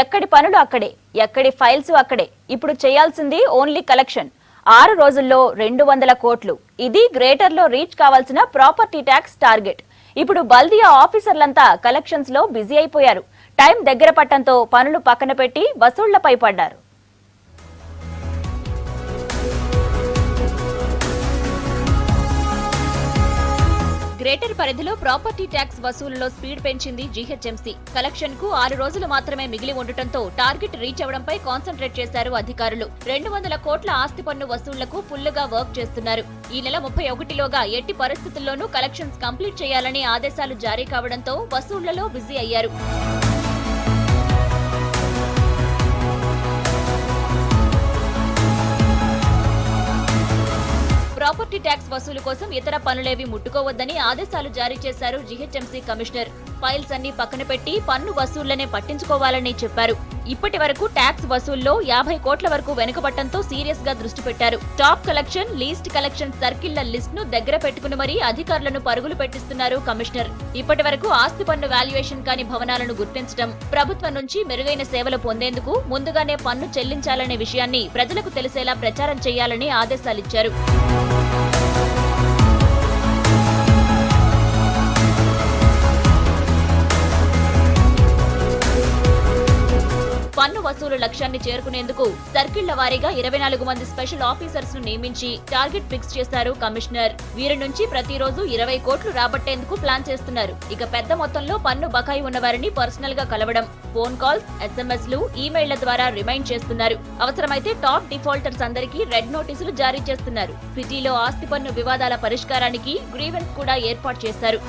ఎక్కడి పనులు అక్కడే, ఎక్కడి ఫైల్స్ అక్కడే. ఇప్పుడు చేయాల్సింది ఓన్లీ కలెక్షన్. 6 రోజుల్లో 200 కోట్లు. ఇది గ్రేటర్ లో రీచ్ కావాల్సిన ప్రాపర్టీ ట్యాక్స్ టార్గెట్. ఇప్పుడు బల్దియా ఆఫీసర్లంతా కలెక్షన్స్ లో బిజీ అయిపోయారు. టైం దగ్గర పట్టంతో పనులు పక్కన పెట్టి వసూళ్లపై పడ్డారు. గ్రేటర్ పరిధిలో ప్రాపర్టీ ట్యాక్స్ వసూలులో స్పీడ్ పెంచింది జీహెచ్ఎంసీ. కలెక్షన్ కు 6 రోజులు మాత్రమే మిగిలి ఉండటంతో టార్గెట్ రీచ్ అవడంపై కాన్సంట్రేట్ చేశారు అధికారులు. 200 కోట్ల ఆస్తి పన్ను వసూళ్లకు ఫుల్లుగా వర్క్ చేస్తున్నారు. ఈ నెల 31లోగా ఎట్టి పరిస్థితుల్లోనూ కలెక్షన్స్ కంప్లీట్ చేయాలని ఆదేశాలు జారీ కావడంతో వసూళ్లలో బిజీ అయ్యారు. ప్రాపర్టీ ట్యాక్స్ వసూలు కోసం ఇతర పనులేవి ముట్టుకోవద్దని ఆదేశాలు జారీ చేశారు జీహెచ్ఎంసీ కమిషనర్. ఫైల్స్ అన్ని పక్కన పెట్టి పన్ను వసూళ్లనే పట్టించుకోవాలని చెప్పారు. ఇప్పటి వరకు ట్యాక్స్ వసూల్లో 50 కోట్ల వరకు వెనుకబట్టంతో సీరియస్ గా దృష్టి పెట్టారు. టాప్ కలెక్షన్, లీస్ట్ కలెక్షన్ సర్కిళ్ల లిస్ట్ ను దగ్గర పెట్టుకుని మరీ అధికారులను పరుగులు పెట్టిస్తున్నారు కమిషనర్. ఇప్పటి వరకు ఆస్తి పన్ను వాల్యుయేషన్ కాని భవనాలను గుర్తించడం, ప్రభుత్వం నుంచి మెరుగైన సేవలు పొందేందుకు ముందుగానే పన్ను చెల్లించాలనే విషయాన్ని ప్రజలకు తెలిసేలా ప్రచారం చేయాలని ఆదేశాలిచ్చారు. పన్ను వసూలు లక్ష్యాన్ని చేరుకునేందుకు సర్కిళ్ల వారీగా 24 మంది స్పెషల్ ఆఫీసర్స్ ను నియమించి టార్గెట్ ఫిక్స్ చేశారు కమిషనర్. వీరి నుంచి ప్రతిరోజు 20 కోట్లు రాబట్టేందుకు ప్లాన్ చేస్తున్నారు. ఇక పెద్ద మొత్తంలో పన్ను బకాయి ఉన్నవారిని పర్సనల్ గా కలవడం, ఫోన్ కాల్స్, ఎస్ఎంఎస్లు, ఈమెయిళ్ల ద్వారా రిమైండ్ చేస్తున్నారు. అవసరమైతే టాప్ డిఫాల్టర్స్ అందరికీ రెడ్ నోటీసులు జారీ చేస్తున్నారు. సిటీలో ఆస్తి పన్ను వివాదాల పరిష్కారానికి గ్రీవెన్స్ కూడా ఏర్పాటు చేశారు.